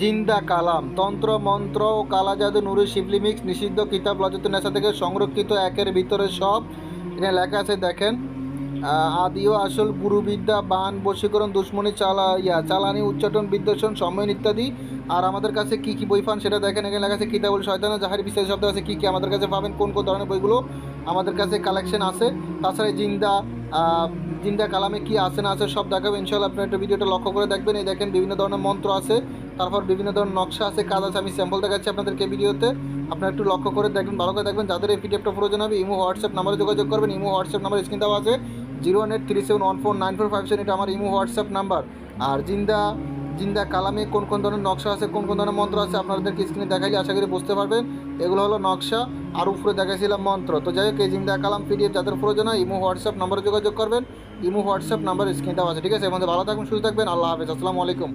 জিন্দা কালাম, তন্ত্র মন্ত্র ও কালা জাদু নুরি শিবলি মিক্স নিষিদ্ধ কিতাব লজত নেশা থেকে সংরক্ষিত একের ভিতরে সব। এখানে লেখা আছে দেখেন, আদি ও আসল গুরুবিদ্যা, বান, বশীকরণ, দুশ্মনী, চালানি, উচ্চাটন, বিদ্বেষণ, সম্ময়ন ইত্যাদি। আর আমাদের কাছে কী কী বই পান সেটা দেখেন, এখানে লেখা আছে কিতাবুল শয়তান জাহারি বিস্তারিত শব্দ আছে কী কী আমাদের কাছে পাবেন, কোন কোন ধরনের বইগুলো আমাদের কাছে কালেকশন আছে। তাছাড়া জিন্দা কালামে কি আছে না আছে সব দেখাবো ইনশাল্লাহ। আপনার একটা ভিডিওটা লক্ষ্য করে দেখবেন। এই দেখেন বিভিন্ন ধরনের মন্ত্র আছে, তারপর বিভিন্ন ধরনের নকশা আছে, কাজ আছে। আমি স্যাম্পল দেখাচ্ছি আপনাদেরকে ভিডিওতে, আপনারা একটু লক্ষ্য করে দেখবেন, ভালো করে দেখবেন। যাদের এই পিডিএফটা প্রয়োজন হবে ইমো হোয়াটসঅ্যাপ নাম্বারে যোগাযোগ করবেন। ইমো হোয়াটসঅ্যাপ নাম্বার স্ক্রিন দেওয়া আছে 01837149457, এটা আমার ইমো হোয়াটসঅ্যাপ নাম্বার। আর জিন্দা কালামে কোন কোন ধরনের নকশা আছে, কোন কোন ধরনের মন্ত্র আছে আপনাদেরকে স্ক্রিনে দেখাইলে আশা করি বুঝতে পারবেন। এগুলো হলো নকশা, আর উপরে দেখাইছিলাম মন্ত্র। তো যাই হোক, এই জিন্দা কালাম পিডিএফ যাদের প্রয়োজন হয় ইমো হোয়াটসঅ্যাপ নাম্বারে যোগাযোগ করবেন। ইমো হোয়াটসঅ্যাপ নাম্বার স্ক্রিনে দেওয়া আছে, ঠিক আছে? এর মধ্যে ভালো থাকবেন, সুস্থ থাকবেন। আল্লাহ হাফেজ, আসসালামু আলাইকুম।